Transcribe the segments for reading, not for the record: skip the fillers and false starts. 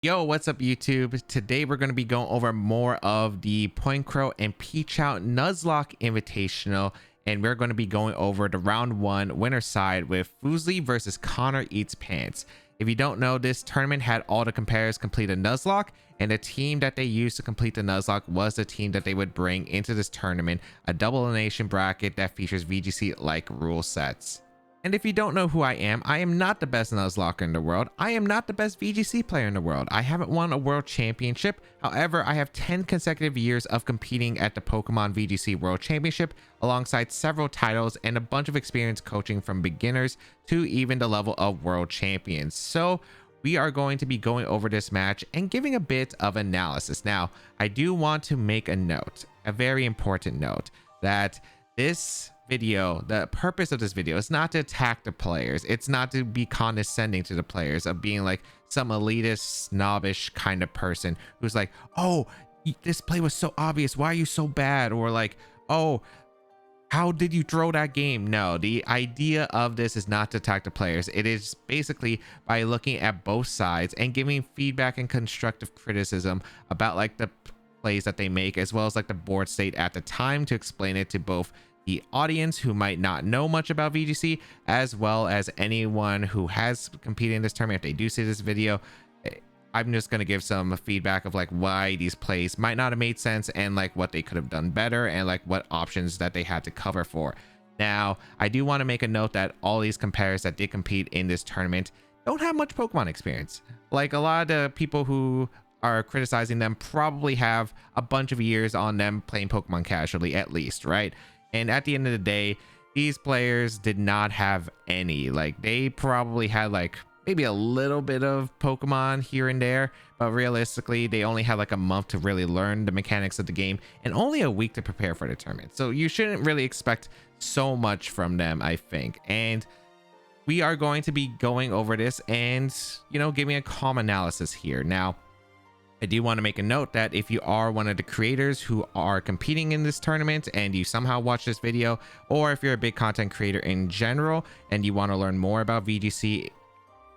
Yo, what's up YouTube? Today we're going to be going over more of the Pointcrow and pChal Nuzlocke Invitational, and we're going to be going over the round one winner side with Fuslie versus ConnorEatsPants. If you don't know, this tournament had all the competitors complete a Nuzlocke, and the team that they used to complete the Nuzlocke was the team that they would bring into this tournament, a double elimination bracket that features VGC like rule sets. And if you don't know who I am not the best Nuzlocker in the world. I am not the best VGC player in the world. I haven't won a world championship. However, I have 10 consecutive years of competing at the Pokemon VGC World Championship alongside several titles and a bunch of experience coaching from beginners to even the level of world champions. So we are going to be going over this match and giving a bit of analysis. Now, I do want to make a note, a very important note, that this video, the purpose of this video is not to attack the players. It's not to be condescending to the players, of being like some elitist, snobbish kind of person who's like, oh, this play was so obvious, why are you so bad? Or like, oh, how did you throw that game? No, the idea of this is not to attack the players. It is basically by looking at both sides and giving feedback and constructive criticism about like the plays that they make, as well as like the board state at the time, to explain it to both the audience who might not know much about VGC, as well as anyone who has competed in this tournament. If they do see this video, I'm just going to give some feedback of like why these plays might not have made sense, and like what they could have done better, and like what options that they had to cover for. Now, I do want to make a note that all these competitors that did compete in this tournament don't have much Pokemon experience. Like, a lot of the people who are criticizing them probably have a bunch of years on them playing Pokemon casually, at least, right? And at the end of the day, these players did not have any. Like, they probably had like maybe a little bit of Pokemon here and there, but realistically they only had like a month to really learn the mechanics of the game and only a week to prepare for the tournament. So you shouldn't really expect so much from them, I think. And we are going to be going over this and, you know, giving a calm analysis here. Now, I do want to make a note that if you are one of the creators who are competing in this tournament and you somehow watch this video, or if you're a big content creator in general and you want to learn more about VGC,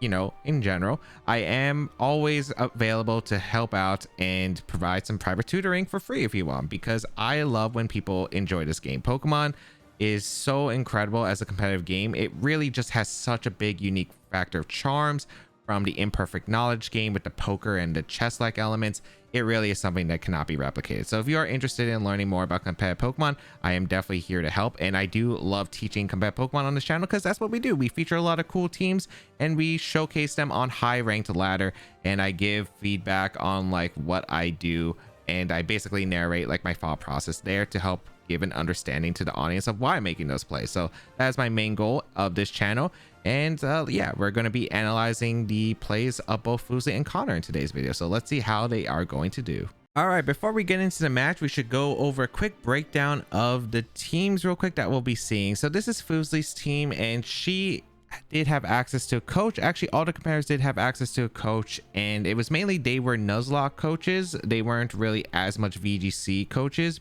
you know, in general, I am always available to help out and provide some private tutoring for free if you want, because I love when people enjoy this game. Pokemon is so incredible as a competitive game. It really just has such a big unique factor of charms, from the imperfect knowledge game with the poker and the chess-like elements. It really is something that cannot be replicated. So if you are interested in learning more about competitive Pokemon, I am definitely here to help. And I do love teaching competitive Pokemon on this channel, because that's what we do. We feature a lot of cool teams and we showcase them on high ranked ladder, and I give feedback on like what I do, and I basically narrate like my thought process there to help give an understanding to the audience of why I'm making those plays. So that is my main goal of this channel. And yeah, we're going to be analyzing the plays of both Fuslie and Connor in today's video. So let's see how they are going to do. All right, before we get into the match, we should go over a quick breakdown of the teams real quick that we'll be seeing. So this is Fuslie's team, and she did have access to a coach. Actually, all the competitors did have access to a coach, and it was mainly they were Nuzlocke coaches. They weren't really as much VGC coaches,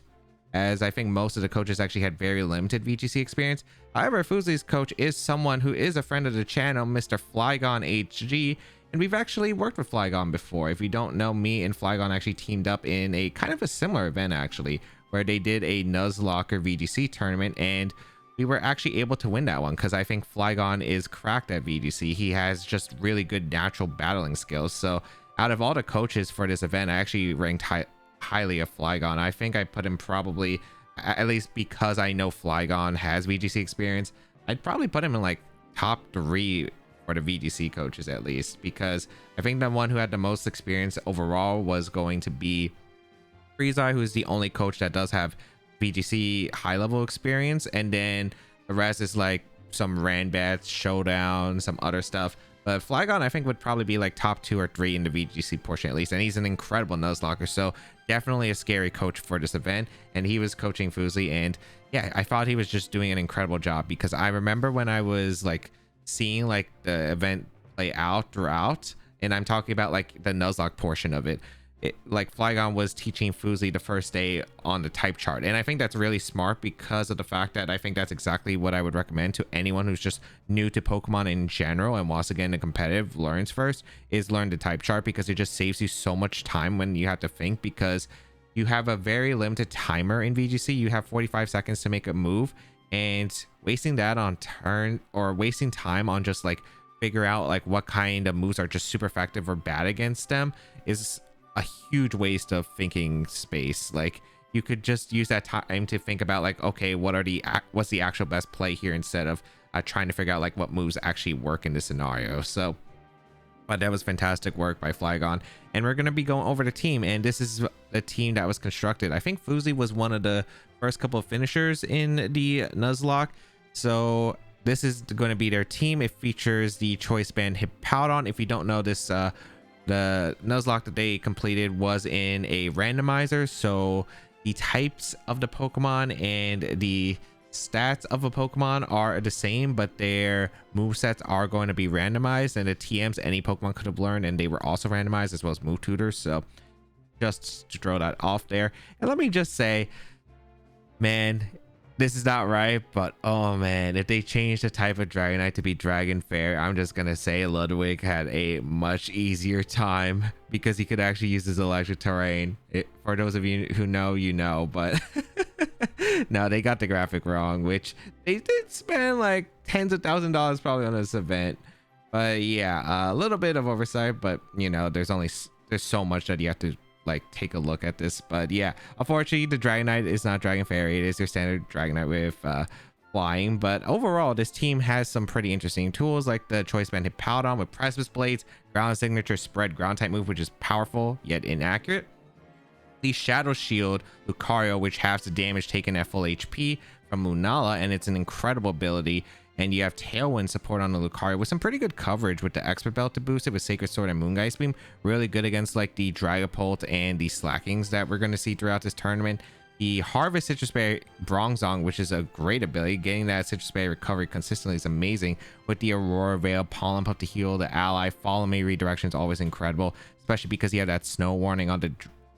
as I think most of the coaches actually had very limited VGC experience. However, Fuslie's coach is someone who is a friend of the channel, Mr. Flygon HG, and we've actually worked with Flygon before. If you don't know, me and Flygon actually teamed up in a kind of a similar event, actually, where they did a Nuzlocker VGC tournament, and we were actually able to win that one, because I think Flygon is cracked at VGC. He has just really good natural battling skills. So out of all the coaches for this event, I actually ranked highly of Flygon. I think I put him probably, at least because I know Flygon has VGC experience, I'd probably put him in like top 3 for the VGC coaches, at least, because I think the one who had the most experience overall was going to be Freezeye, who's the only coach that does have VGC high level experience, and then the rest is like some Ranbats, Showdown, some other stuff. But Flygon, I think, would probably be like top 2 or 3 in the VGC portion at least, and he's an incredible Nuzlocker, so definitely a scary coach for this event. And he was coaching Fuslie, and yeah, I thought he was just doing an incredible job, because I remember when I was like seeing like the event play out throughout, and I'm talking about like the Nuzlocke portion of it, like Flygon was teaching Fuslie the first day on the type chart, and I think that's really smart because of the fact that I think that's exactly what I would recommend to anyone who's just new to Pokemon in general and wants to get into competitive. Learns first is learn the type chart, because it just saves you so much time when you have to think, because you have a very limited timer in VGC. You have 45 seconds to make a move, and wasting that on turn, or wasting time on just like figure out like what kind of moves are just super effective or bad against them, is a huge waste of thinking space. Like you could just use that time to think about like, okay, what's the actual best play here, instead of trying to figure out like what moves actually work in this scenario. So but that was fantastic work by Flygon, and we're going to be going over the team, and this is a team that was constructed. I think Fuslie was one of the first couple of finishers in the Nuzlocke, so this is going to be their team. It features the choice band Hippowdon. If you don't know this, the Nuzlocke that they completed was in a randomizer, so the types of the Pokemon and the stats of a Pokemon are the same, but their movesets are going to be randomized, and the TMs any Pokemon could have learned, and they were also randomized, as well as move tutors. So just to throw that off there. And let me just say, man, this is not right, but oh man, if they change the type of Dragonite to be Dragon Fair, I'm just gonna say Ludwig had a much easier time, because he could actually use his electric terrain. For those of you who know, you know, but no, they got the graphic wrong, which they did spend like tens of thousands of dollars probably on this event. But yeah, a little bit of oversight, but you know, there's so much that you have to like take a look at this. But yeah, unfortunately the Dragonite is not Dragon Fairy. It is your standard Dragonite with flying. But overall, this team has some pretty interesting tools, like the choice band Hippowdon with Precipice Blades, ground signature spread ground type move, which is powerful yet inaccurate. The Shadow Shield Lucario, which halves the damage taken at full HP from Lunala, and it's an incredible ability. And you have Tailwind support on the Lucario with some pretty good coverage with the Expert Belt to boost it with Sacred Sword and Moongeist Beam. Really good against like the Dragapult and the Slackings that we're going to see throughout this tournament. The Harvest Citrus Berry Bronzong, which is a great ability. Getting that Citrus Berry recovery consistently is amazing. With the Aurora Veil, Pollen Puff to heal the ally, Follow Me redirection is always incredible, especially because you have that Snow Warning on the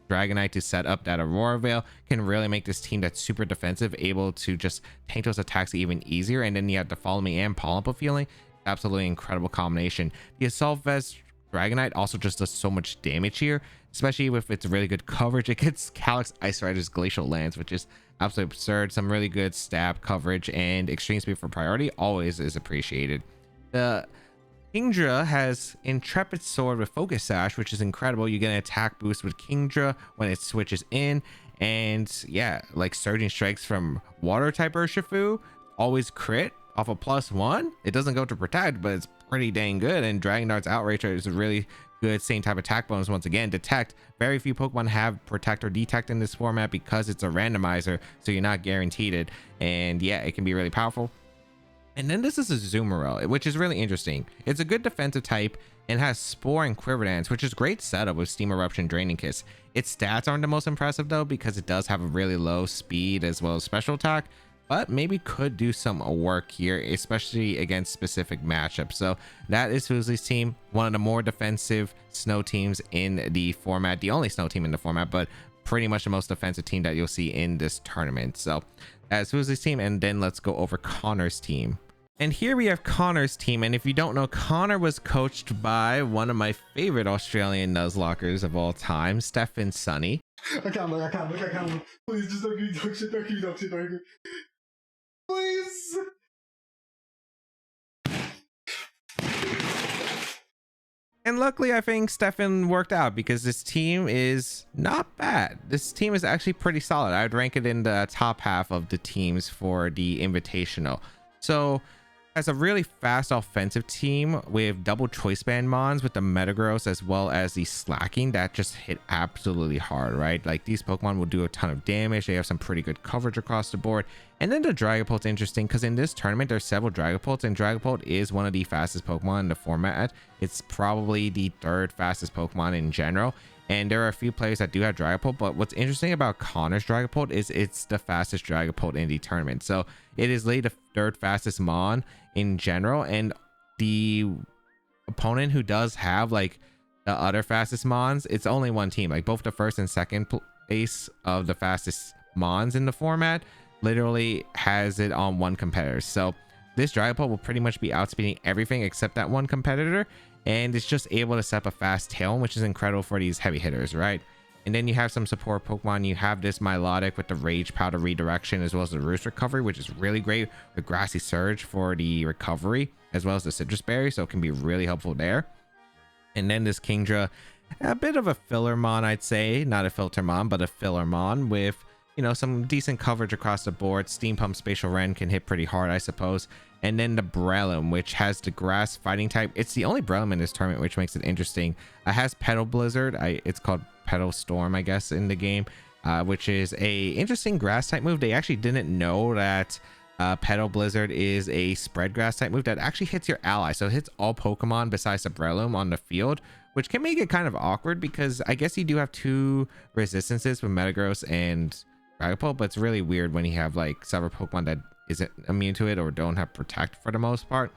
Dragonite to set up that Aurora Veil. Can really make this team that's super defensive able to just tank those attacks even easier. And then you have the Follow Me and Pollen Puff healing. Absolutely incredible combination. The Assault Vest Dragonite also just does so much damage here, especially with its really good coverage. It gets Calyx Ice Rider's Glacial Lance, which is absolutely absurd. Some really good stab coverage, and extreme speed for priority always is appreciated. The Kingdra has Intrepid Sword with Focus Sash, which is incredible. You get an attack boost with Kingdra when it switches in, and yeah, like Surging Strikes from Water type Urshifu, always crit off a +1. It doesn't go to protect, but it's pretty dang good. And Dragon Dart's Outrage is a really good same type attack bonus. Once again, Detect, very few Pokemon have Protect or Detect in this format because it's a randomizer, so you're not guaranteed it. And yeah, it can be really powerful. And then this is a Azumarill, which is really interesting. It's a good defensive type and has Spore and Quiver Dance, which is great setup with Steam Eruption, Draining Kiss. Its stats aren't the most impressive though, because it does have a really low speed as well as special attack, but maybe could do some work here, especially against specific matchups. So that is Fuslie's team, one of the more defensive snow teams in the format, the only snow team in the format, but pretty much the most defensive team that you'll see in this tournament. So that's Fuslie's team, and then let's go over Connor's team. And here we have Connor's team, and if you don't know, Connor was coached by one of my favorite Australian Nuzlockers of all time, Stefan Sunny. I can't look. Please, just don't give me dog shit, don't give me dog shit, don't give me... Please! And luckily, I think Stefan worked out, because this team is not bad. This team is actually pretty solid. I would rank it in the top half of the teams for the Invitational. So as a really fast offensive team with double choice band mons with the Metagross as well as the Slacking that just hit absolutely hard, right? Like these Pokemon will do a ton of damage. They have some pretty good coverage across the board. And then the Dragapult's interesting because in this tournament there's several Dragapults, and Dragapult is one of the fastest Pokemon in the format. It's probably the third fastest Pokemon in general. And there are a few players that do have Dragapult, but what's interesting about Connor's Dragapult is it's the fastest Dragapult in the tournament. So it is literally the third fastest Mon in general, and the opponent who does have like the other fastest mons, it's only one team. Like both the first and second place of the fastest mons in the format literally has it on one competitor. So this Dragapult will pretty much be outspeeding everything except that one competitor, and it's just able to set up a fast tail, which is incredible for these heavy hitters, right? And then you have some support Pokemon. You have this Milotic with the Rage Powder redirection, as well as the Roost recovery, which is really great with Grassy Surge for the recovery, as well as the Citrus Berry, so it can be really helpful there. And then this Kingdra, a bit of a filler mon, I'd say, not a filter mon, but a filler mon with, you know, some decent coverage across the board. Steam Pump Spatial Rend can hit pretty hard, I suppose. And then the Breloom, which has the grass fighting type. It's the only Breloom in this tournament, which makes it interesting. It has Petal Blizzard. It's called Petal Storm, I guess, in the game, which is a interesting grass type move. They actually didn't know that Petal Blizzard is a spread grass type move that actually hits your ally. So it hits all Pokemon besides the Breloom on the field, which can make it kind of awkward because I guess you do have two resistances with Metagross and Dragapult, but it's really weird when you have like several Pokemon that isn't immune to it or don't have Protect for the most part.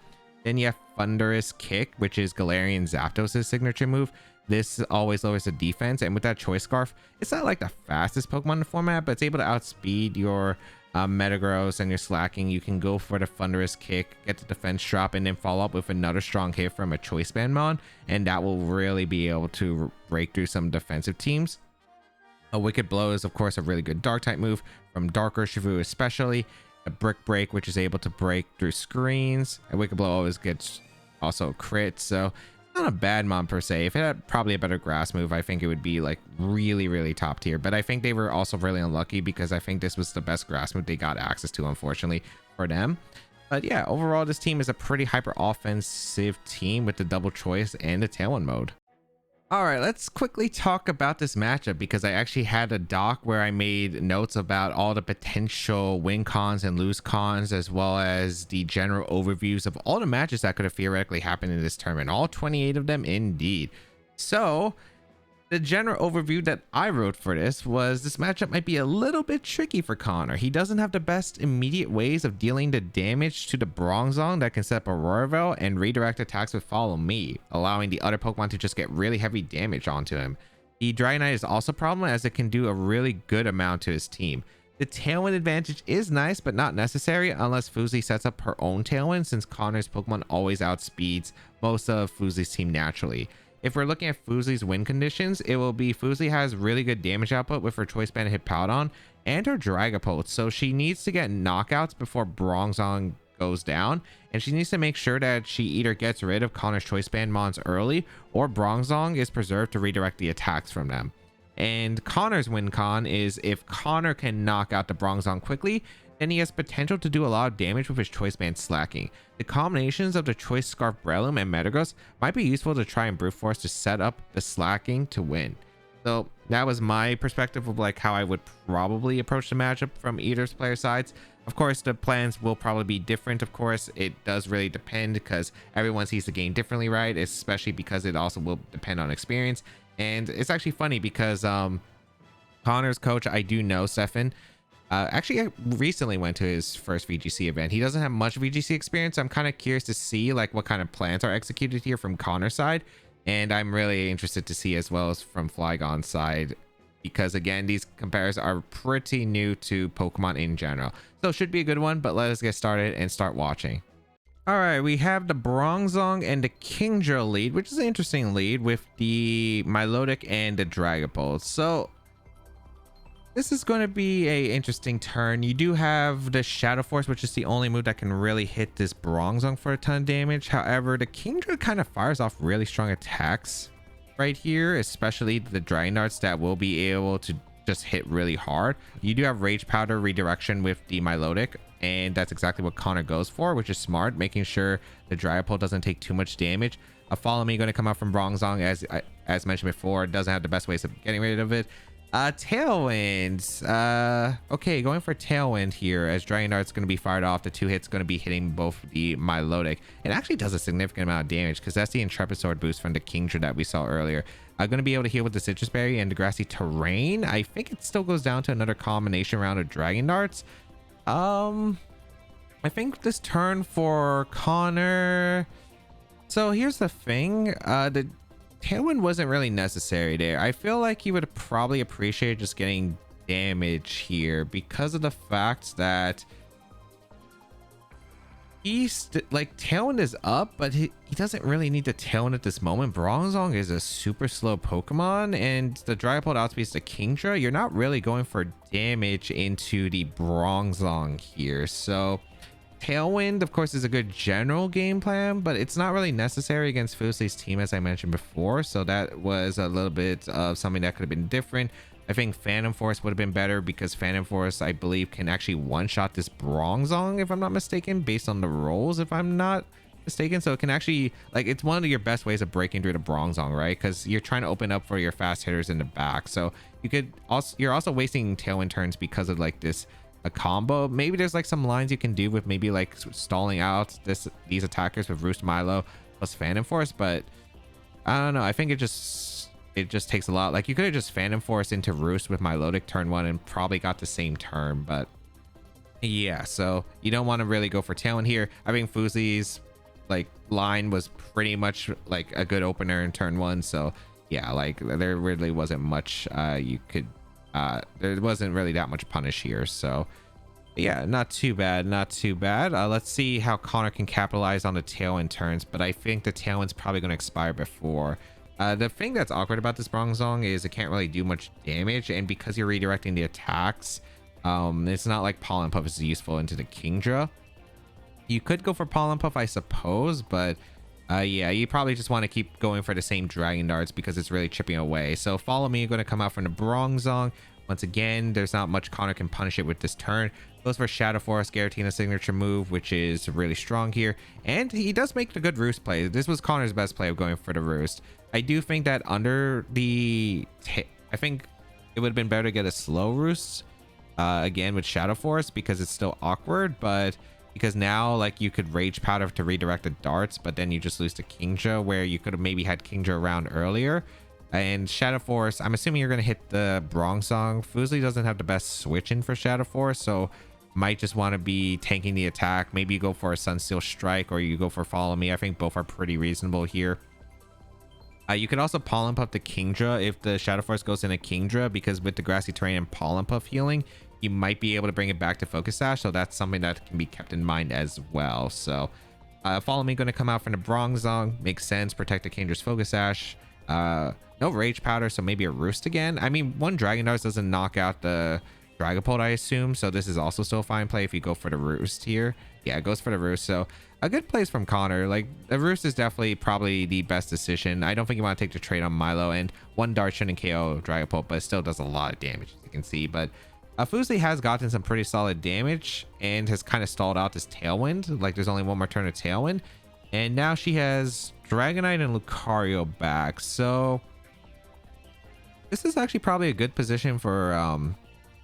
Then you have Thunderous Kick, which is Galarian Zapdos' signature move. This always lowers the defense, and with that Choice Scarf, it's not like the fastest Pokemon in the format, but it's able to outspeed your Metagross and your Slacking. You can go for the Thunderous Kick, get the defense drop, and then follow up with another strong hit from a Choice Band mon, and that will really be able to break through some defensive teams. A Wicked Blow is of course a really good dark type move from Dark Urshifu, especially a Brick Break, which is able to break through screens. A Wicked Blow always gets also a crit, so not a bad mon per se. If it had probably a better grass move, I think it would be like really top tier, but I think they were also really unlucky because I think this was the best grass move they got access to, unfortunately for them. But yeah, overall this team is a pretty hyper offensive team with the double choice and the Tailwind mode. All right, let's quickly talk about this matchup because I actually had a doc where I made notes about all the potential win cons and lose cons, as well as the general overviews of all the matches that could have theoretically happened in this tournament, all 28 of them indeed. So the general overview that I wrote for this was this matchup might be a little bit tricky for Connor. He doesn't have the best immediate ways of dealing the damage to the Bronzong that can set up Aurora and redirect attacks with Follow Me, allowing the other Pokemon to just get really heavy damage onto him. The Dragonite is also a problem as it can do a really good amount to his team. The Tailwind advantage is nice, but not necessary unless Fuslie sets up her own Tailwind, since Connor's Pokemon always outspeeds most of Fuslie's team naturally. If we're looking at Fuslie's win conditions, it will be Fuslie has really good damage output with her Choice Band Hippowdon and her Dragapult, so she needs to get knockouts before Bronzong goes down, and she needs to make sure that she either gets rid of Connor's Choice Band mons early or Bronzong is preserved to redirect the attacks from them. And Connor's win con is if Connor can knock out the Bronzong quickly, then he has potential to do a lot of damage with his Choice Band Slacking. The combinations of the Choice Scarf Breloom and Metagross might be useful to try and brute force to set up the Slacking to win. So that was my perspective of like how I would probably approach the matchup from either player sides. Of course, the plans will probably be different. Of course, it does really depend because everyone sees the game differently, right? Especially because it also will depend on experience. And it's actually funny because Connor's coach, I do know, Stefan, actually I recently went to his first VGC event. He doesn't have much VGC experience, so I'm kind of curious to see like what kind of plans are executed here from Connor's side, and I'm really interested to see as well as from Flygon's side, because again, these comparisons are pretty new to Pokemon in general. So it should be a good one, but let us get started and start watching. All right, we have the Bronzong and the Kingdra lead, which is an interesting lead with the Milotic and the Dragapult. So this is going to be a interesting turn. You do have the Shadow Force, which is the only move that can really hit this Bronzong for a ton of damage. However, the Kingdra kind of fires off really strong attacks right here, especially the Dragon Darts that will be able to just hit really hard. You do have Rage Powder redirection with the Milotic, and that's exactly what Connor goes for, which is smart, making sure the Dragapult doesn't take too much damage. A Follow Me going to come out from Bronzong, as mentioned before, doesn't have the best ways of getting rid of it. Tailwind. Okay, going for Tailwind here as Dragon Dart's going to be fired off. The 2 hits going to be hitting both the Milotic. It actually does a significant amount of damage because that's the Intrepid Sword boost from the Kingdra that we saw earlier. I'm going to be able to heal with the Citrus Berry and the Grassy Terrain. I think it still goes down to another combination round of Dragon Darts. I think this turn for Connor. So here's the thing. The Tailwind wasn't really necessary there. I feel like he would probably appreciate just getting damage here because of the fact that he's like Tailwind is up, but he doesn't really need to Tailwind at this moment. Bronzong is a super slow Pokemon, and the Dragapult outspeeds the Kingdra. You're not really going for damage into the Bronzong here, so Tailwind, of course, is a good general game plan, but it's not really necessary against Fuslie's team, as I mentioned before. So that was a little bit of something that could have been different. I think Phantom Force would have been better because Phantom Force, I believe, can actually one-shot this Bronzong, if I'm not mistaken, based on the rolls, if I'm not mistaken. So it can actually, like, it's one of your best ways of breaking through the Bronzong, right? Because you're trying to open up for your fast hitters in the back. So you could also, you're also wasting Tailwind turns because of like this a combo. Maybe there's like some lines you can do with maybe like stalling out these attackers with Roost Milo plus Phantom Force, but I don't know. I think it just takes a lot. Like you could have just Phantom Force into Roost with Milotic turn 1 and probably got the same turn, but yeah, so you don't want to really go for Tailwind here. I think Fuslie's like line was pretty much like a good opener in turn 1, so yeah, like there really wasn't much you could there wasn't really that much punish here, so yeah, not too bad, not too bad. Let's see how Connor can capitalize on the Tailwind turns, but I think the Tailwind's probably going to expire before. The thing that's awkward about this Bronzong is it can't really do much damage, and because you're redirecting the attacks, it's not like Pollen Puff is useful into the Kingdra. You could go for Pollen Puff, I suppose, but yeah, you probably just want to keep going for the same Dragon Darts because it's really chipping away. So Follow Me going to come out from the Bronzong. Once again, there's not much Connor can punish it with this turn. Goes for Shadow Force, Giratina signature move, which is really strong here. And he does make the good Roost play. This was Connor's best play of going for the Roost. I do think that under the... I think it would have been better to get a slow Roost again with Shadow Force because it's still awkward, but because now like you could Rage Powder to redirect the darts, but then you just lose to Kingdra where you could have maybe had Kingdra around earlier. And Shadow Force, I'm assuming you're going to hit the Bronzong. Fuslie doesn't have the best switch in for Shadow Force, so might just want to be tanking the attack. Maybe you go for a Sunsteel Strike or you go for Follow Me. I think both are pretty reasonable here. You could also Pollen Puff the Kingdra if the Shadow Force goes in a Kingdra, because with the Grassy Terrain and Pollen Puff healing, you might be able to bring it back to Focus Sash, so that's something that can be kept in mind as well. So Follow Me going to come out from the Bronzong. Makes sense. Protect the Kingdra's Focus Sash. No Rage Powder, so maybe a Roost again. I mean, one Dragon Dart doesn't knock out the Dragapult, I assume, so this is also still a fine play if you go for the Roost here. Yeah, it goes for the Roost, so a good place from Connor. Like, the Roost is definitely probably the best decision. I don't think you want to take the trade on Milo, and one Dart shouldn't KO Dragapult, but it still does a lot of damage, as you can see. But Fuslie has gotten some pretty solid damage and has kind of stalled out this Tailwind. Like, there's only one more turn of Tailwind, and now she has Dragonite and Lucario back, so this is actually probably a good position for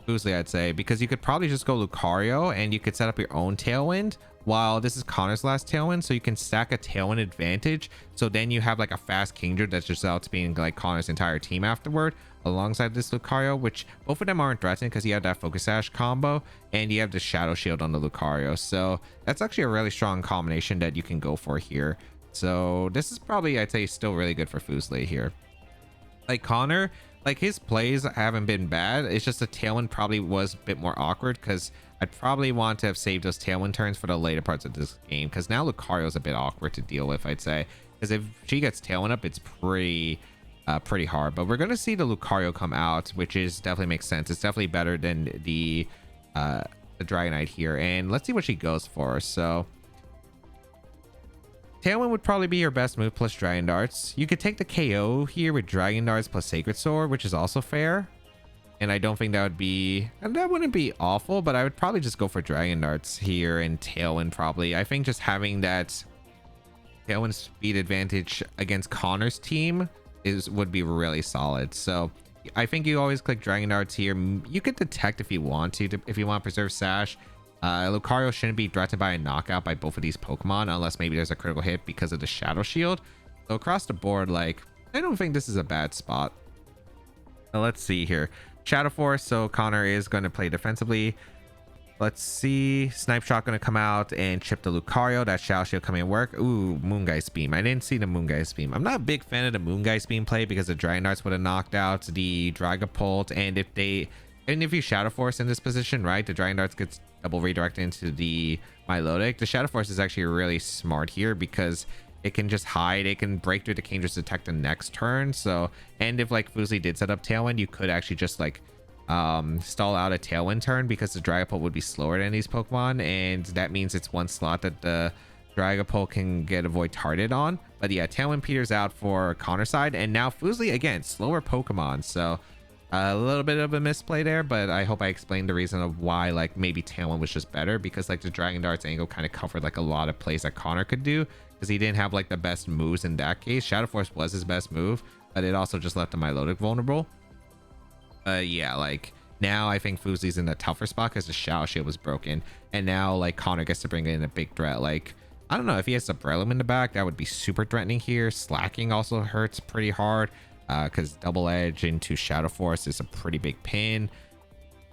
Fuslie, I'd say, because you could probably just go Lucario and you could set up your own Tailwind while this is Connor's last Tailwind, so you can stack a Tailwind advantage. So then you have like a fast Kingdra that's just out to being like Connor's entire team afterward alongside this Lucario, which both of them aren't threatened because you have that Focus Sash combo and you have the Shadow Shield on the Lucario. So that's actually a really strong combination that you can go for here. So this is probably, I'd say, still really good for Fuslie here. Like Connor, like his plays haven't been bad. It's just the Tailwind probably was a bit more awkward because I'd probably want to have saved those Tailwind turns for the later parts of this game, because now Lucario's a bit awkward to deal with, I'd say, because if she gets Tailwind up, it's pretty hard. But we're going to see the Lucario come out, which is definitely makes sense. It's definitely better than the Dragonite here, and let's see what she goes for. So Tailwind would probably be your best move plus Dragon Darts. You could take the KO here with Dragon Darts plus Sacred Sword, which is also fair. And I don't think that would be... And that wouldn't be awful, but I would probably just go for Dragon Darts here and Tailwind probably. I think just having that Tailwind speed advantage against Connor's team would be really solid. So I think you always click Dragon Darts here. You could detect if you want to if you want to preserve Sash. Lucario shouldn't be threatened by a knockout by both of these Pokemon unless maybe there's a critical hit because of the Shadow Shield. So across the board, like, I don't think this is a bad spot. Now let's see here. Shadow Force, so Connor is going to play defensively. Let's see. Snipe Shot gonna come out and chip the Lucario. That Shao Shield coming and work. Ooh, Moongeist Beam. I didn't see the Moongeist Beam. I'm not a big fan of the Moongeist Beam play because the Dragon Darts would have knocked out the Dragapult. And if you Shadow Force in this position, right, the Dragon Darts gets double redirected into the Milotic. The Shadow Force is actually really smart here because it can just hide. It can break through the Kingdra's attack the next turn. So, and if like Fuslie did set up Tailwind, you could actually just like stall out a Tailwind turn because the Dragapult would be slower than these Pokemon, and that means it's one slot that the Dragapult can get avoid targeted on. But yeah, Tailwind peters out for Connor side, and now Fuslie again, slower Pokemon, so a little bit of a misplay there, but I hope I explained the reason of why like maybe Tailwind was just better, because like the Dragon Darts angle kind of covered like a lot of plays that Connor could do because he didn't have like the best moves in that case. Shadow Force was his best move, but it also just left the Milotic vulnerable. Yeah, like now I think Fuslie's in a tougher spot because the Shao Shield was broken, and now like Connor gets to bring in a big threat. Like I don't know, if he has Sabrellum in the back, that would be super threatening here. Slacking also hurts pretty hard because Double Edge into Shadow Force is a pretty big pin.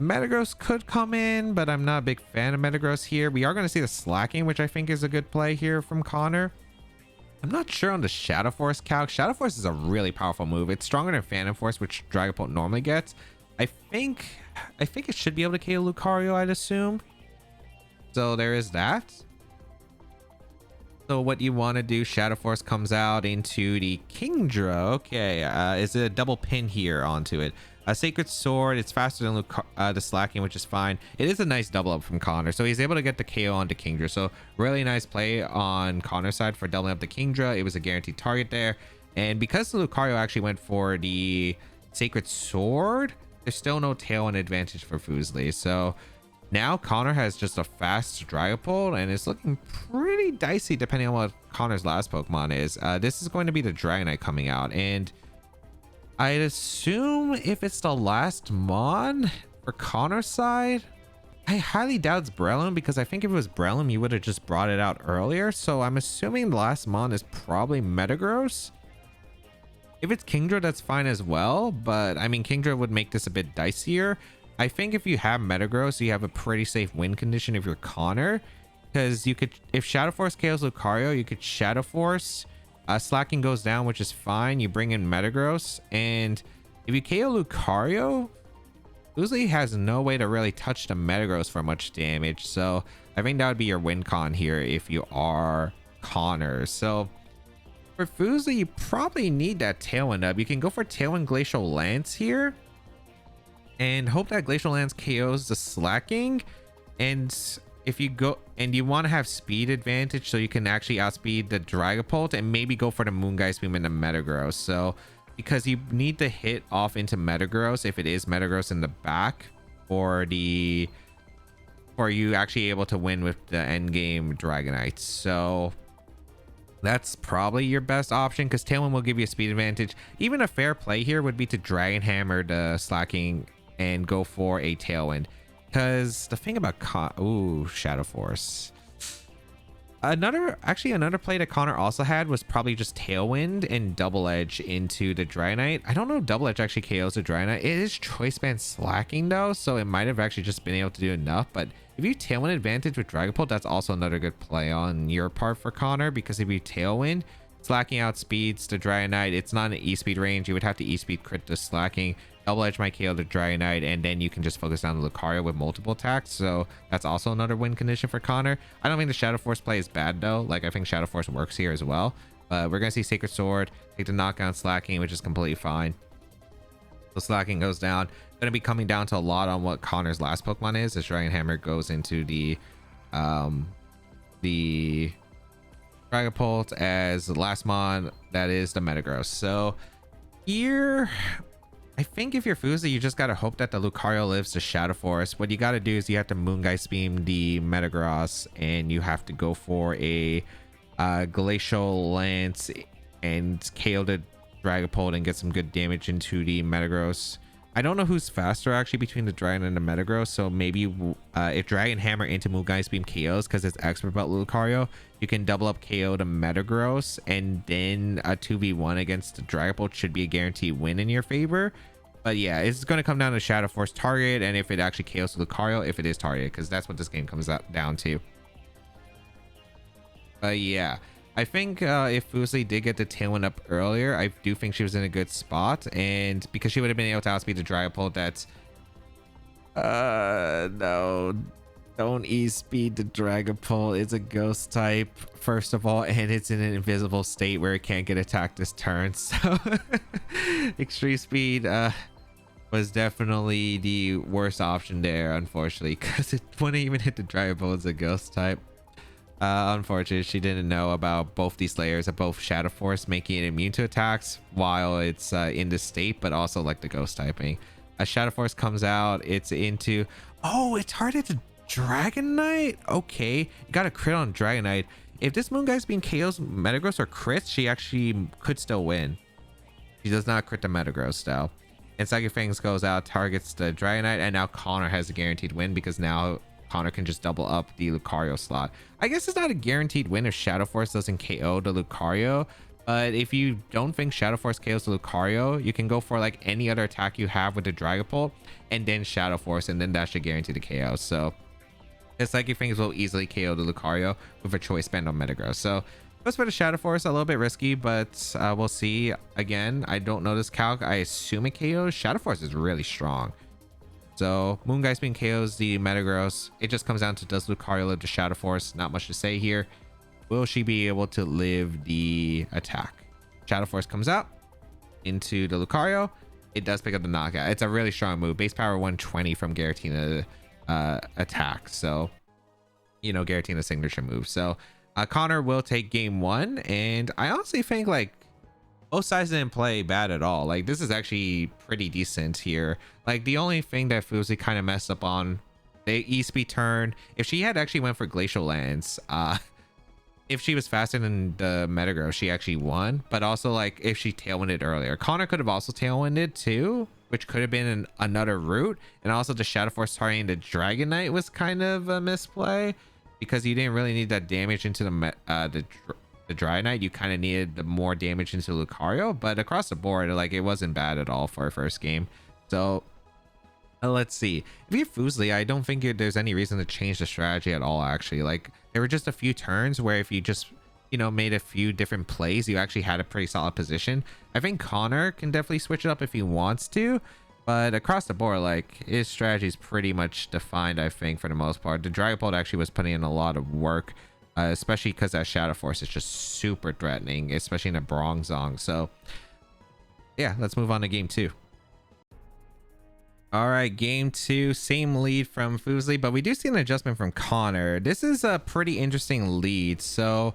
Metagross could come in, but I'm not a big fan of Metagross here. We are going to see the Slacking, which I think is a good play here from Connor. I'm not sure on the Shadow Force calc. Shadow Force is a really powerful move. It's stronger than Phantom Force, which Dragapult normally gets. I think it should be able to KO Lucario, I'd assume. So there is that. So what you want to do, Shadow Force comes out into the Kingdra. Okay, is it a double pin here onto it? A Sacred Sword, it's faster than the Slacking, which is fine. It is a nice double up from Connor, so he's able to get the KO onto Kingdra. So really nice play on Connor's side for doubling up the Kingdra. It was a guaranteed target there, and because the Lucario actually went for the Sacred Sword, there's still no Tailwind advantage for Fuslie. So now Connor has just a fast Dragapult, and it's looking pretty dicey depending on what Connor's last Pokemon is. This is going to be the Dragonite coming out, and I'd assume if it's the last Mon for Connor's side, I highly doubt it's Breloom, because I think if it was Breloom, you would have just brought it out earlier. So I'm assuming the last Mon is probably Metagross. If it's Kingdra, that's fine as well, but I mean, Kingdra would make this a bit dicier. I think if you have Metagross, you have a pretty safe win condition if you're Connor, because you could, if Shadow Force KOs Lucario, you could Shadow Force. Slacking goes down, which is fine. You bring in Metagross, and if you KO Lucario, Fuslie has no way to really touch the Metagross for much damage. So I think that would be your win con here if you are Connor. So for Fuslie, you probably need that Tailwind up. You can go for Tailwind Glacial Lance here and hope that Glacial Lance KOs the Slacking. And if you go and you want to have speed advantage, so you can actually outspeed the Dragapult and maybe go for the Moongeist Beam and the Metagross. So because you need to hit off into Metagross if it is Metagross in the back for you actually able to win with the end game Dragonite. So that's probably your best option, because Tailwind will give you a speed advantage. Even a fair play here would be to Dragon Hammer the Slacking and go for a Tailwind, because the thing about Shadow Force, another play that Connor also had was probably just Tailwind and Double Edge into the Dragonite. I don't know if Double Edge actually KOs the Dragonite. It is Choice Band Slacking though, so it might have actually just been able to do enough. But if you Tailwind advantage with Dragapult, that's also another good play on your part for Connor, because if you Tailwind, Slacking outspeeds the Dragonite. It's not an E-speed range. You would have to E-speed crit the Slacking. Double Edge might KO the Dragonite, and then you can just focus down the Lucario with multiple attacks. So that's also another win condition for Connor. I don't think the Shadow Force play is bad though. Like, I think Shadow Force works here as well. But we're gonna see Sacred Sword take the knockdown Slacking, which is completely fine. So Slacking goes down. Gonna be coming down to a lot on what Connor's last Pokemon is, as Dragon Hammer goes into the Dragapult as the last Mon, that is the Metagross. So here, I think if you're Fuslie, you just gotta hope that the Lucario lives to Shadow Force. What you gotta do is you have to Moongeist Beam the Metagross, and you have to go for a Glacial Lance and KO the Dragapult and get some good damage into the Metagross. I don't know who's faster actually between the Dragon and the Metagross, so maybe if Dragon Hammer into Moongeist Beam KOs, because it's expert about Lucario, you can double up KO the Metagross, and then a 2v1 against the Dragapult should be a guaranteed win in your favor. But yeah, it's going to come down to Shadow Force target and if it actually KOs Lucario, if it is targeted, because that's what this game comes down to. But yeah, I think if Fuslie did get the Tailwind up earlier, I do think she was in a good spot. And because she would have been able to outspeed the Dragapult, that's... no. Don't E-speed the Dragapult. It's a ghost type, first of all, and it's in an invisible state where it can't get attacked this turn. So Extreme Speed was definitely the worst option there, unfortunately, because it wouldn't even hit the Dragapult as a ghost type. Unfortunately, she didn't know about both these layers of both Shadow Force making it immune to attacks while it's in this state, but also like the ghost typing. Shadow Force comes out, it's into... Oh, it's targeted to Dragonite? Okay, you got a crit on Dragonite. If this Moonguy's being KOs Metagross or crits, she actually could still win. She does not crit the Metagross though. And Psychic Fangs goes out, targets the Dragonite, and now Connor has a guaranteed win because now Connor can just double up the Lucario slot. I guess it's not a guaranteed win if Shadow Force doesn't KO the Lucario, but if you don't think Shadow Force KOs the Lucario, you can go for like any other attack you have with the Dragapult and then Shadow Force, and then that should guarantee the KO. So the Psychic Fangs will easily KO the Lucario with a choice band on Metagross. So goes for the Shadow Force, a little bit risky, but we'll see. Again, I don't know this calc. I assume it KOs. Shadow Force is really strong. So Moongeist being KOs the Metagross. It just comes down to, does Lucario live the Shadow Force? Not much to say here. Will she be able to live the attack? Shadow Force comes out into the Lucario. It does pick up the knockout. It's a really strong move. Base power 120 from Giratina attack. So, you know, Giratina's signature move. So Connor will take game one. And I honestly think like both sides didn't play bad at all. Like this is actually pretty decent here. Like the only thing that Fuslie kind of messed up on the E-speed turn, if she had actually went for Glacial Lance, if she was faster than the Metagross, she actually won. But also like if she tailwinded earlier, Connor could have also tailwinded too, which could have been another route. And also the Shadow Force targeting the Dragonite was kind of a misplay because you didn't really need that damage into the Dragonite. You kind of needed the more damage into Lucario, but across the board, like it wasn't bad at all for a first game. So let's see. If you're Fuslie, I don't think there's any reason to change the strategy at all. Actually, like there were just a few turns where if you just, you know, made a few different plays, you actually had a pretty solid position. I think Connor can definitely switch it up if he wants to, but across the board, like his strategy is pretty much defined, I think, for the most part. The Dragapult actually was putting in a lot of work, especially because that Shadow Force is just super threatening, especially in a Bronzong. So yeah, let's move on to game two. All right, game two, same lead from Fuslie, but we do see an adjustment from Connor. This is a pretty interesting lead. So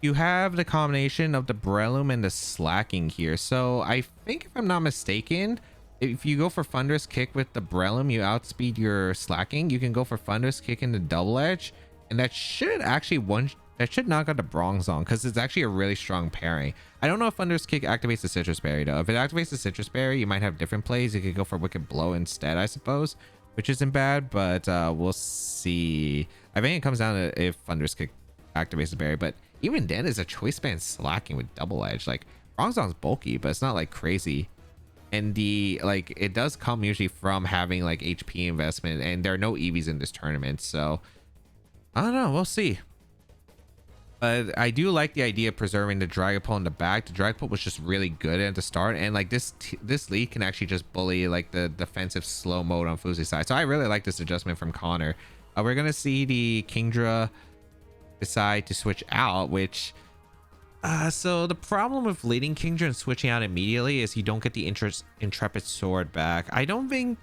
you have the combination of the Breloom and the Slacking here. So I think if I'm not mistaken, if you go for Thunderous Kick with the Breloom, you outspeed your Slacking. You can go for Thunderous Kick in the Double Edge, and that should actually knock out the Bronzong because it's actually a really strong pairing. I don't know if Thunderous Kick activates the Citrus Berry though. If it activates the Citrus Berry, you might have different plays. You could go for Wicked Blow instead, I suppose, which isn't bad, but we'll see. I think it comes down to if Thunderous Kick activates the berry, but even then is a choice band Slacking with Double Edge. Like Bronzong's bulky, but it's not like crazy. And the like it does come usually from having like HP investment, and there are no EVs in this tournament, so I don't know, we'll see. But I do like the idea of preserving the Dragapult in the back. The Dragapult was just really good at the start, and like this lead can actually just bully like the defensive slow mode on Fuslie's side. So I really like this adjustment from Connor. We're gonna see the Kingdra decide to switch out, which so the problem with leading Kingdra and switching out immediately is you don't get the Intrepid Sword back. I don't think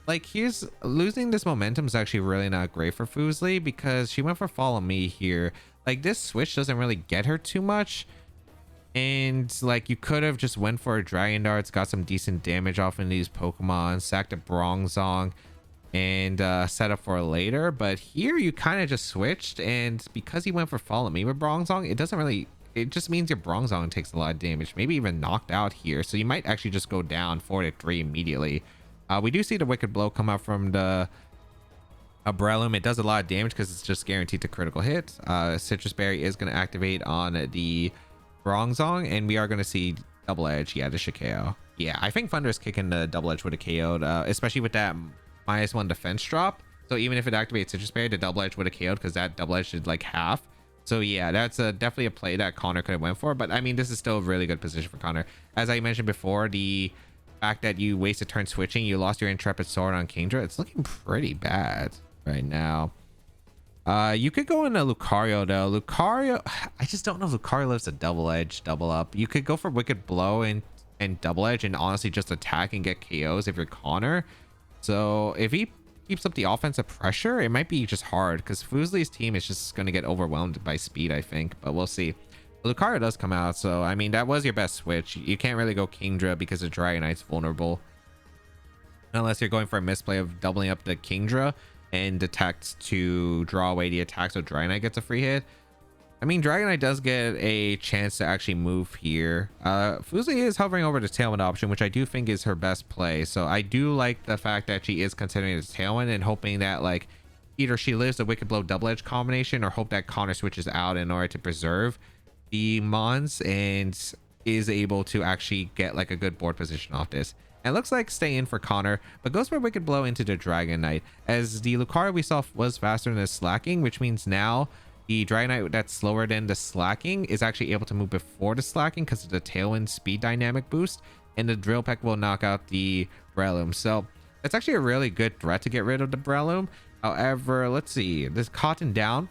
like here's losing this momentum is actually really not great for Fuslie because she went for Follow Me here. Like this switch doesn't really get her too much, and like you could have just went for a Dragon Darts, got some decent damage off in these Pokemon, sacked a Bronzong, and set up for later. But here you kind of just switched, and because he went for Follow Me with Bronzong, it just means your Bronzong takes a lot of damage, maybe even knocked out here. So you might actually just go down 4-3 immediately. We do see the Wicked Blow come out from the Breloom. It does a lot of damage because it's just guaranteed to critical hit. Citrus Berry is going to activate on the Bronzong, and we are going to see Double Edge, yeah, the Shikeo. Yeah, I think Thunder's kicking the double edge would have KO'd, especially with that -1 defense drop. So even if it activates Citrus Berry, the double edge would have KO'd because that double edge did like half. So yeah, that's definitely a play that Connor could have went for. But I mean, this is still a really good position for Connor. As I mentioned before, the fact that you wasted turn switching, you lost your Intrepid Sword on Kingdra, it's looking pretty bad right now. You could go into Lucario though. Lucario, I just don't know if Lucario lives a double edge, double up. You could go for Wicked Blow and double edge and honestly just attack and get KOs if you're Connor. So if he keeps up the offensive pressure, it might be just hard because Fuslie's team is just going to get overwhelmed by speed, I think, but we'll see. Lucario does come out, so I mean, that was your best switch. You can't really go Kingdra because the Dragonite's vulnerable unless you're going for a misplay of doubling up the Kingdra and detect to draw away the attack so Dragonite gets a free hit. I mean, Dragonite does get a chance to actually move here. Fuslie is hovering over the Tailwind option, which I do think is her best play. So I do like the fact that she is considering the Tailwind and hoping that like either she lives the Wicked Blow double edge combination or hope that Connor switches out in order to preserve the Mons and is able to actually get like a good board position off this. And it looks like stay in for Connor, but goes for Wicked Blow into the Dragonite as the Lucario we saw was faster than the Slacking, which means now the Dragonite that's slower than the Slacking is actually able to move before the Slacking because of the Tailwind speed dynamic boost, and the Drill Peck will knock out the Breloom. So that's actually a really good threat to get rid of the Breloom. However, let's see, this Cotton down,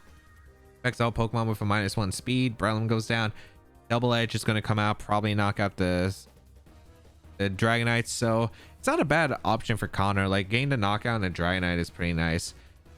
affects all Pokemon with a -1 speed. Breloom goes down, Double Edge is going to come out, probably knock out the Dragonite. So it's not a bad option for Connor. Like getting the knockout on the Dragonite is pretty nice.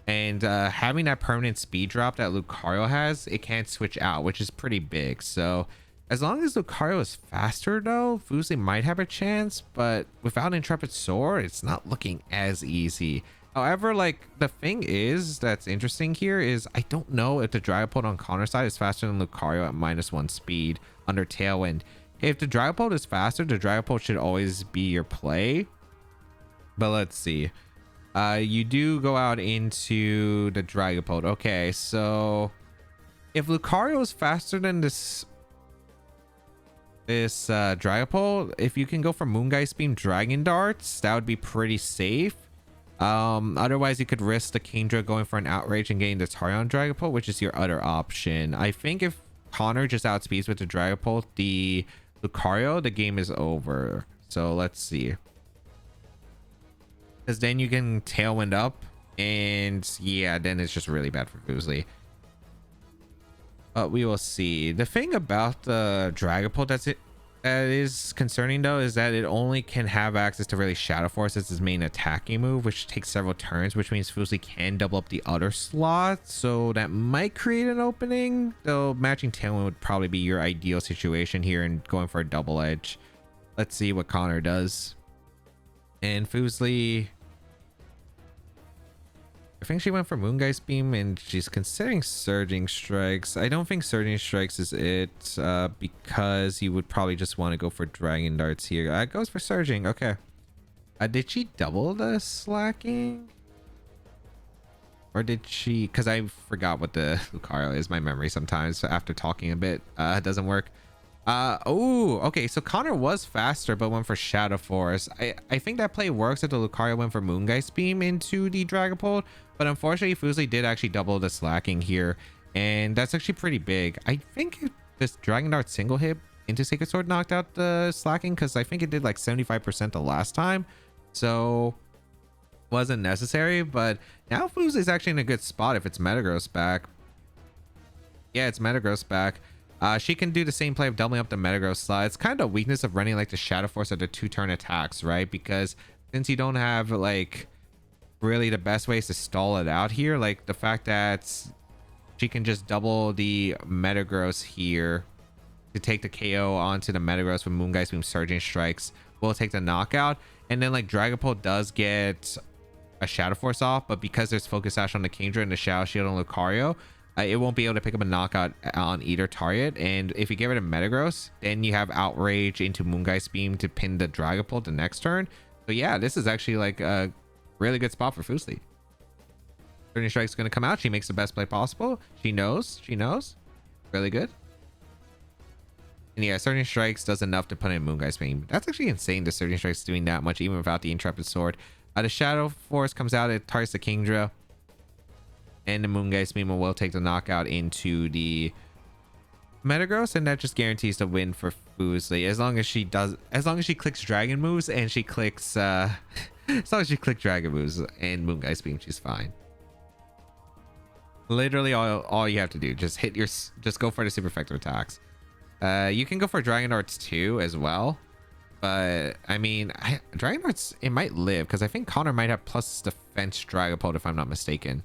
And having that permanent speed drop that Lucario has, it can't switch out, which is pretty big. So as long as Lucario is faster though, Fuslie might have a chance, but without Intrepid Sword, it's not looking as easy. However, like the thing is that's interesting here is I don't know if the Dragapult on Connor's side is faster than Lucario at -1 speed under Tailwind. If the Dragapult is faster, the Dragapult should always be your play. But let's see. You do go out into the Dragapult. Okay, so if Lucario is faster than this Dragapult, if you can go for Moongeist Beam Dragon Darts, that would be pretty safe. Otherwise you could risk the Kingdra going for an Outrage and getting the Tarion Dragapult, which is your other option. I think if Connor just outspeeds with the Dragapult the Lucario, the game is over. So let's see, because then you can Tailwind up and yeah, then it's just really bad for Fuslie. But we will see. The thing about the Dragapult that is concerning though is that it only can have access to really Shadow Force as his main attacking move, which takes several turns, which means Fuslie can double up the other slot, so that might create an opening, though matching Tailwind would probably be your ideal situation here and going for a double edge. Let's see what Connor does. And Fuslie, I think she went for Moongeist Beam and she's considering Surging Strikes. I don't think Surging Strikes is it because you would probably just want to go for Dragon Darts here. It goes for Surging. Okay. Did she double the Slacking? Or did she? Because I forgot what the Lucario is. My memory sometimes after talking a bit doesn't work. Oh, okay. So Connor was faster, but went for Shadow Force. I think that play works if the Lucario went for Moongeist Beam into the Dragapult, but unfortunately, Fuslie did actually double the Slacking here, and that's actually pretty big. I think if this Dragon Dart single hit into Sacred Sword knocked out the Slacking, because I think it did like 75% the last time, so wasn't necessary. But now Fuslie's actually in a good spot if it's Metagross back. Yeah, it's Metagross back. She can do the same play of doubling up the Metagross slot. It's kind of a weakness of running like the Shadow Force at the 2-turn attacks, right? Because since you don't have like really the best ways to stall it out here, like the fact that she can just double the Metagross here to take the KO onto the Metagross with Moongeist Beam Surging Strikes will take the knockout, and then like Dragapult does get a Shadow Force off, but because there's Focus Sash on the Kingdra and the Shadow Shield on Lucario, it won't be able to pick up a knockout on either target. And if you get rid of Metagross, then you have Outrage into Moongeist Beam to pin the Dragapult the next turn. So yeah, this is actually like a really good spot for Fuslie. Surging Strike's going to come out. She makes the best play possible. She knows. Really good. And yeah, Surging Strikes does enough to put in Moongeist's Beam. That's actually insane, the Surging Strikes doing that much even without the Intrepid Sword. The Shadow Force comes out, it targets the Kingdra. And the Moongeist Beam will take the knockout into the Metagross, and that just guarantees the win for Fuslie as long as she clicks dragon moves and she clicks as long as she clicks dragon moves and Moongeist Beam, she's fine. Literally all you have to do, just go for the super effective attacks. You can go for Dragon Darts too as well, but I mean, Dragon Darts, it might live because I think Connor might have plus defense Dragapult if I'm not mistaken.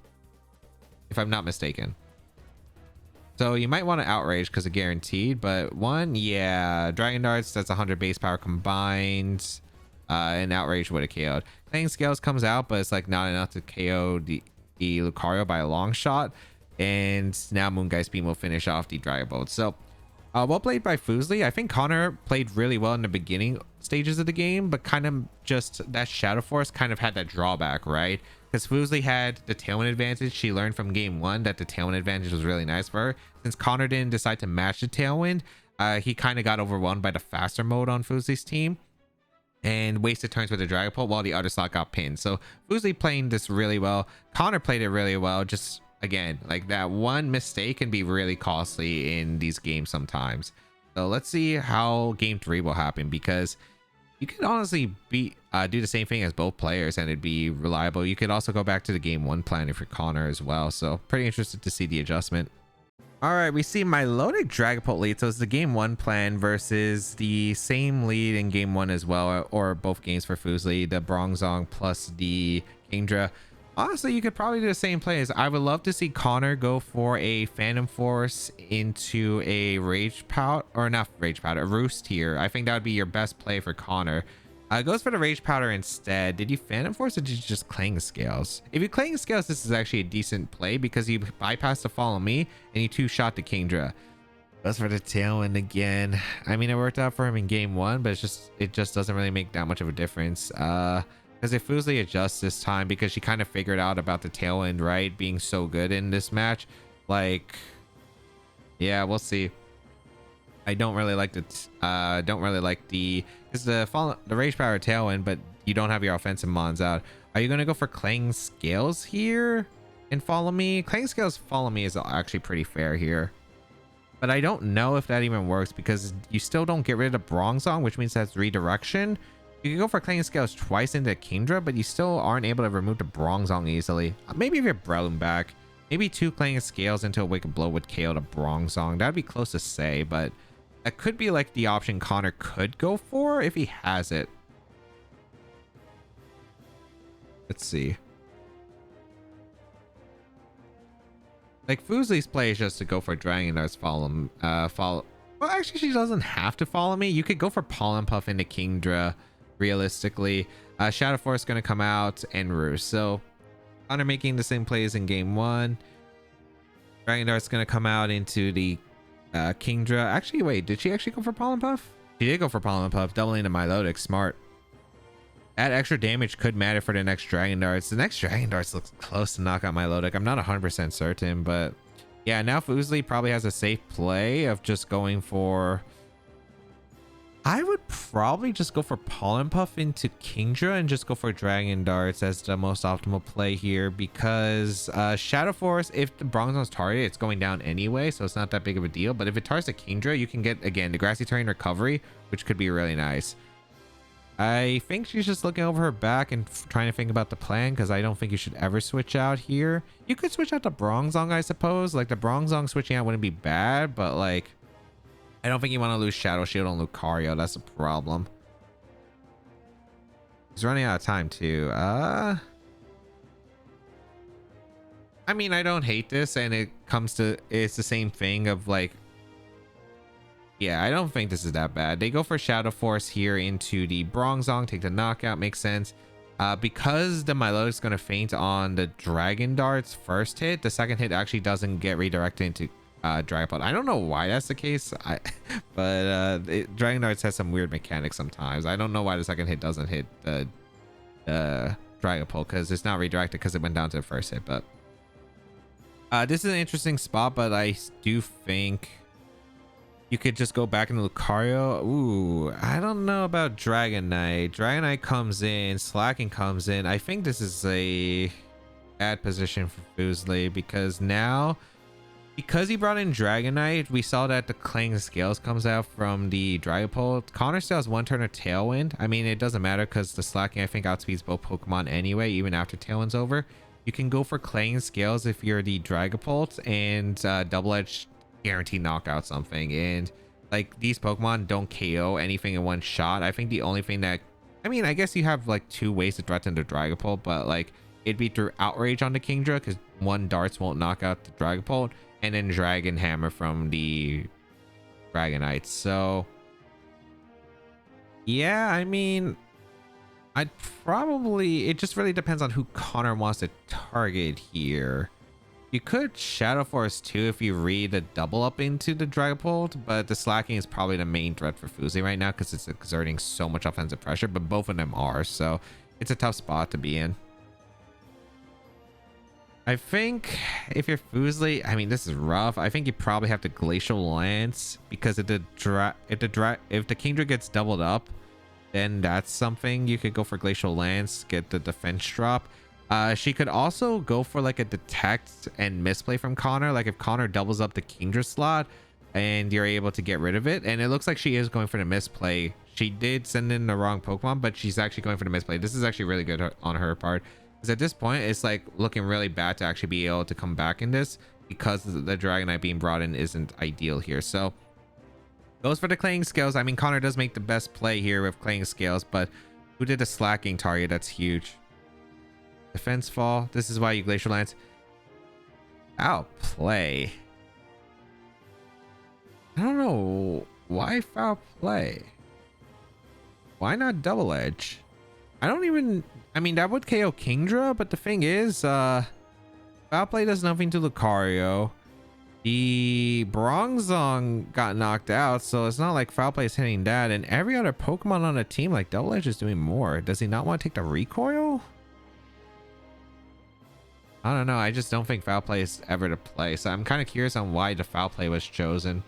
So you might want to Outrage because it's guaranteed, but yeah, Dragon Darts, that's 100 base power combined, and Outrage would have KO'd. Clanging Scales comes out, but it's like not enough to KO the Lucario by a long shot, and now Moongeist Beam will finish off the Dragon Bolt. So well played by Fuslie. I think Connor played really well in the beginning stages of the game, but kind of just that Shadow Force kind of had that drawback, right? Because Fuslie had the Tailwind advantage. She learned from game 1 that the Tailwind advantage was really nice for her. Since Connor didn't decide to match the Tailwind, he kind of got overwhelmed by the faster mode on Fuslie's team and wasted turns with the Dragapult while the other slot got pinned. So Fuslie playing this really well. Connor played it really well. Just again, like that one mistake can be really costly in these games sometimes. So let's see how game 3 will happen, because you could honestly do the same thing as both players and it'd be reliable. You could also go back to the game 1 plan if you're Connor as well. So pretty interested to see the adjustment. All right, we see Milotic Dragapult lead. So it's the game 1 plan versus the same lead in game 1 as well, or both games for Fuslie, the Bronzong plus the Kingdra. Honestly, you could probably do the same plays. I would love to see Connor go for a Phantom Force into a Rage Powder, or not Rage Powder, a Roost here. I think that would be your best play for Connor. Goes for the Rage Powder instead. Did you Phantom Force or did you just Clanging Scales? If you Clanging Scales, this is actually a decent play because you bypass the Follow Me and you 2-shot the Kingdra. Goes for the Tailwind again. I mean, it worked out for him in game 1, but it just doesn't really make that much of a difference. Because if Fuslie adjusts this time, because she kind of figured out about the Tailwind, right, being so good in this match, like, yeah, we'll see. I don't really like the because the Rage Power Tailwind, but you don't have your offensive mons out. Are you gonna go for Clanging Scales here and Follow Me? Clanging Scales Follow Me is actually pretty fair here, but I don't know if that even works because you still don't get rid of the Bronzong, which means that's redirection. You can go for Clanging Scales twice into Kingdra, but you still aren't able to remove the Bronzong easily. Maybe if you're Breloom back, maybe 2 Clanging Scales into a Wicked Blow would KO the Bronzong. That'd be close to say, but that could be like the option Connor could go for if he has it. Let's see. Like Fuslie's play is just to go for Dragon Darts follow. Well, actually, she doesn't have to Follow Me. You could go for Pollen Puff into Kingdra. Realistically, Shadow Force going to come out and Roost. So Connor making the same plays in game 1. Dragon Dart's going to come out into the Kingdra. Actually, wait, did she actually go for Pollen Puff? She did go for Pollen Puff, doubling the Milotic. Smart. That extra damage could matter for the next Dragon Darts. The next Dragon Darts looks close to knock out Milotic. I'm not 100% certain, but yeah, now Fuslie probably has a safe play of just going for... I would probably just go for Pollen Puff into Kingdra and just go for Dragon Darts as the most optimal play here, because Shadow Force, if the Bronzong's targeted, it's going down anyway, so it's not that big of a deal. But if it targets the Kingdra, you can get, again, the Grassy Terrain recovery, which could be really nice. I think she's just looking over her back and trying to think about the plan, because I don't think you should ever switch out here. You could switch out the Bronzong, I suppose. Like, the Bronzong switching out wouldn't be bad, but, like, I don't think you want to lose Shadow Shield on Lucario. That's a problem. He's running out of time too. I mean, I don't hate this, and it's the same thing of like, yeah, I don't think this is that bad. They go for Shadow Force here into the Bronzong, take the knockout, makes sense. Because the Milotic's going to faint on the Dragon Dart's first hit, the second hit actually doesn't get redirected into Dragapult. I don't know why that's the case, but Dragon Darts has some weird mechanics sometimes. I don't know why the second hit doesn't hit the Dragapult, because it's not redirected because it went down to the first hit. But this is an interesting spot, but I do think You could just go back into Lucario. Ooh, I don't know about Dragon Knight. Dragon Knight comes in, Slacking comes in. I think this is a bad position for Fuslie because now, because he brought in Dragon Knight, we saw that the Clang Scales comes out from the Dragapult. Connor still has one turn of Tailwind. I mean, it doesn't matter because the Slacking, I think, outspeeds both Pokemon anyway, even after Tailwind's over. You can go for Clang Scales if you're the Dragapult and Double Edge guaranteed knockout something. And like these Pokemon don't KO anything in one shot. I think the only thing that, I mean, I guess you have like two ways to threaten the Dragapult, but like it'd be through Outrage on the Kingdra because one darts won't knock out the Dragapult, and then Dragon Hammer from the Dragonite. So yeah, I mean, I'd probably, it just really depends on who Connor wants to target here. You could Shadow Force too if you read the double up into the Dragapult, but the Slacking is probably the main threat for Fuslie right now because it's exerting so much offensive pressure, but both of them are, so it's a tough spot to be in. I think if you're Fuslie, I mean, this is rough. I think you probably have to Glacial Lance because if the Kingdra gets doubled up, then that's something. You could go for Glacial Lance, get the defense drop. She could also go for like a detect and misplay from Connor. Like if Connor doubles up the Kingdra slot and you're able to get rid of it. And it looks like she is going for the misplay. She did send in the wrong Pokemon, but she's actually going for the misplay. This is actually really good on her part. Because at this point, it's like looking really bad to actually be able to come back in this because the Dragonite being brought in isn't ideal here. So goes for the Clang Scales. I mean, Connor does make the best play here with Clang Scales, but who did the Slacking target? That's huge. Defense fall. This is why you Glacial Lance. Foul play. I don't know why foul play. Why not Double Edge? I don't even, I mean, that would KO Kingdra, but the thing is, foul play does nothing to Lucario. The Bronzong got knocked out, so it's not like foul play is hitting that, and every other Pokemon on the team, like Double Edge, is doing more. Does he not want to take the recoil? I don't know. I just don't think foul play is ever to play. So I'm kind of curious on why the foul play was chosen.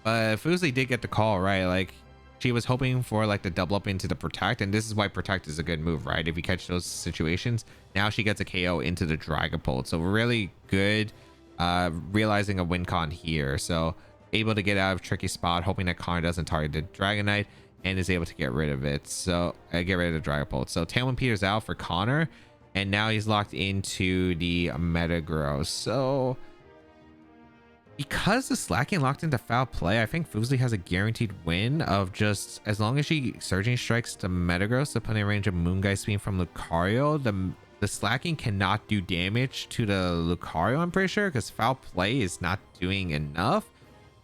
But Fuslie did get the call right. Like she was hoping for like the double up into the Protect. And this is why Protect is a good move, right? If you catch those situations, now she gets a KO into the Dragapult. So really good realizing a win con here. So able to get out of tricky spot, hoping that Connor doesn't target the Dragonite and is able to get rid of it. So get rid of the Dragapult. So Tailwind peters out for Connor. And now he's locked into the Metagross. So because the Slacking locked into foul play, I think Fuslie has a guaranteed win of just as long as she Surging Strikes the Metagross to put in range of Moongeist Beam from Lucario, the Slacking cannot do damage to the Lucario, I'm pretty sure, because foul play is not doing enough.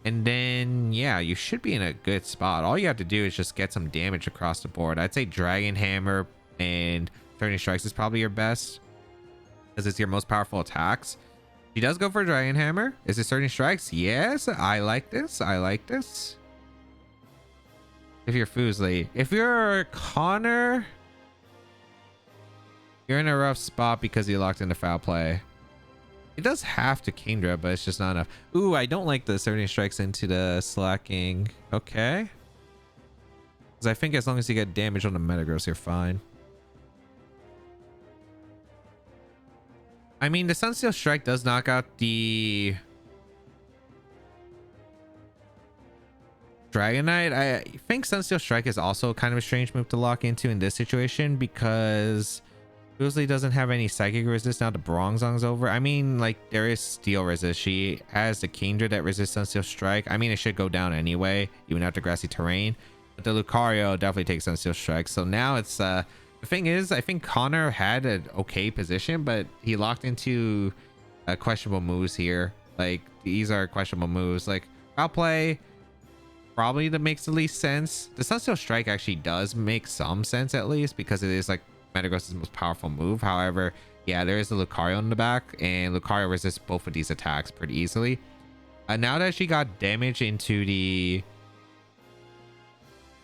And then yeah, you should be in a good spot. All you have to do is just get some damage across the board. I'd say Dragon Hammer and Surging Strikes is probably your best because it's your most powerful attacks. She does go for Dragon Hammer. Is it Surging Strikes? Yes, I like this. I like this. If you're Fuslie, if you're Connor, you're in a rough spot because you locked into foul play. It does have to Kingdra, but it's just not enough. Ooh, I don't like the Surging Strikes into the Slacking. Okay. Because I think as long as you get damage on the Metagross, you're fine. I mean, the Sunsteel Strike does knock out the Dragonite. I think Sunsteel Strike is also kind of a strange move to lock into in this situation because Fuslie doesn't have any Psychic resist now the Bronzong's over. I mean, like, there is Steel resist. She has the Kingdra that resists Sunsteel Strike. I mean, it should go down anyway, even after grassy terrain. But the Lucario definitely takes Sunsteel Strike. So now it's the thing is, I think Connor had an okay position, but he locked into questionable moves here. Like, these are questionable moves. Like, foul play, probably that makes the least sense. The Sunsteel Strike actually does make some sense, at least, because it is, like, Metagross' most powerful move. However, yeah, there is the Lucario in the back, and Lucario resists both of these attacks pretty easily. Now that she got damage into the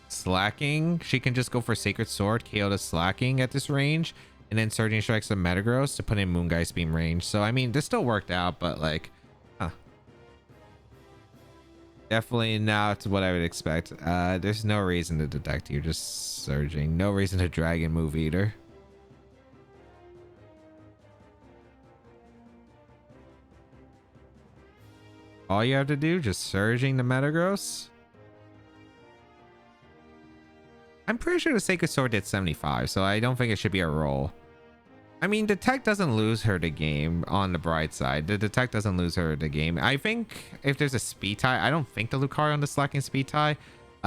Slacking, she can just go for Sacred Sword, KO the Slacking at this range, and then Surging Strikes the Metagross to put in Moongeist Beam range. So I mean, this still worked out, but like, Definitely not what I would expect. There's no reason to detect you, just surging. No reason to dragon move either. All you have to do, just surging the Metagross. I'm pretty sure the Sacred Sword did 75, so I don't think it should be a roll. I mean, Detect doesn't lose her the game on the bright side. The Detect doesn't lose her the game. I think if there's a speed tie, I don't think the Lucario on the slacking speed tie.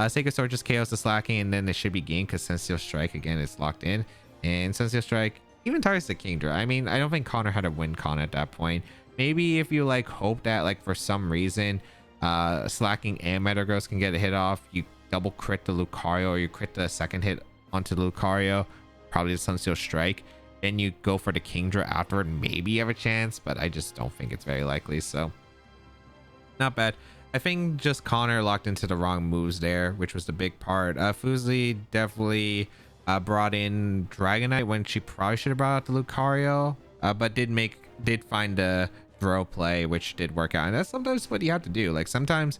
Sacred Sword just KOs the slacking, and then it should be gained because Sensual Strike again is locked in. And Sensual Strike even targets the Kingdra. I mean, I don't think Connor had a win con at that point. Maybe if you like hope that like for some reason slacking and Metagross can get a hit off, you double crit the Lucario or you crit the second hit onto the Lucario, probably the Sunsteel Strike, and you go for the Kingdra afterward, maybe you have a chance, but I just don't think it's very likely. So not bad. I think just Connor locked into the wrong moves there, which was the big part. Fuslie definitely brought in Dragonite when she probably should have brought out the Lucario, but did find the throw play, which did work out. And that's sometimes what you have to do. Like sometimes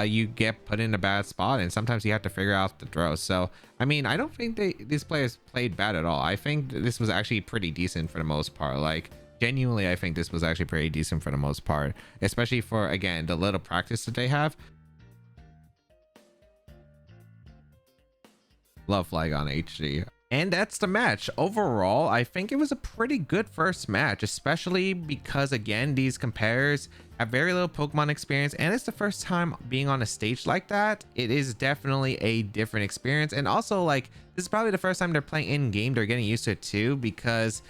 you get put in a bad spot and sometimes you have to figure out the throw. So I mean, I don't think these players played bad at all. I think this was actually pretty decent for the most part. Like genuinely, I think this was actually pretty decent for the most part, especially for, again, the little practice that they have. Love Flygon HG. And that's the match. Overall, I think it was a pretty good first match, especially because, again, these competitors have very little Pokemon experience, and it's the first time being on a stage like that. It is definitely a different experience, and also, like, this is probably the first time they're playing in-game. They're getting used to it too, because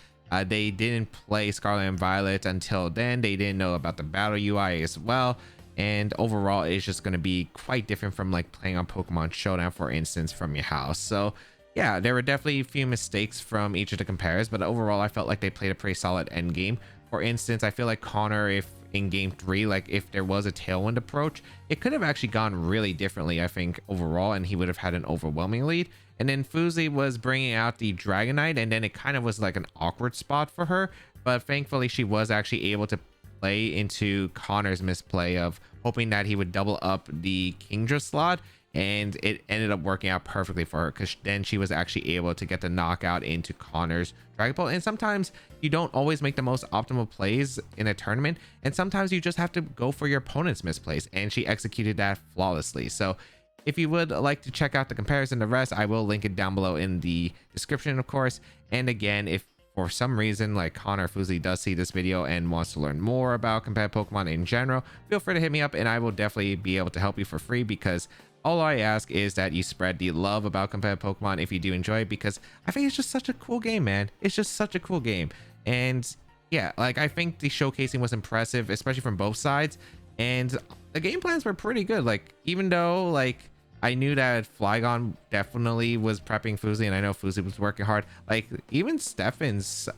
they didn't play Scarlet and Violet until then. They didn't know about the battle UI as well, and overall, it's just going to be quite different from, like, playing on Pokemon Showdown, for instance, from your house. So yeah, there were definitely a few mistakes from each of the compares, but overall I felt like they played a pretty solid end game. For instance, I feel like Connor, if in game 3, like if there was a Tailwind approach, it could have actually gone really differently, I think, overall, and he would have had an overwhelming lead. And then Fuslie was bringing out the Dragonite, and then it kind of was like an awkward spot for her, but thankfully she was actually able to play into Connor's misplay of hoping that he would double up the Kingdra slot, and it ended up working out perfectly for her, because then she was actually able to get the knockout into Connor's Dragon Ball. And sometimes you don't always make the most optimal plays in a tournament, and sometimes you just have to go for your opponent's misplays, and she executed that flawlessly. So if you would like to check out the comparison to the rest, I will link it down below in the description, of course. And again, if for some reason like Connor Fuslie does see this video and wants to learn more about competitive Pokemon in general, feel free to hit me up and I will definitely be able to help you for free, because all I ask is that you spread the love about competitive Pokemon if you do enjoy it, because I think it's just such a cool game, man. It's just such a cool game. And yeah, like I think the showcasing was impressive, especially from both sides, and the game plans were pretty good. Like even though like I knew that Flygon definitely was prepping Fuslie, and I know Fuslie was working hard, like even Stefan's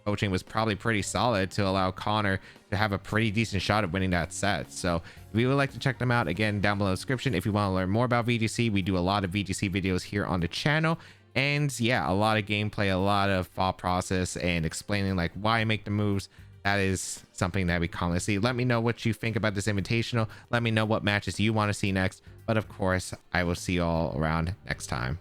coaching was probably pretty solid to allow Connor to have a pretty decent shot at winning that set. So if you would like to check them out, again, down below in the description. If you want to learn more about VGC, we do a lot of VGC videos here on the channel, and yeah, a lot of gameplay, a lot of thought process and explaining like why I make the moves. That is something that we commonly see. Let me know what you think about this invitational. Let me know what matches you want to see next, but of course I will see you all around next time.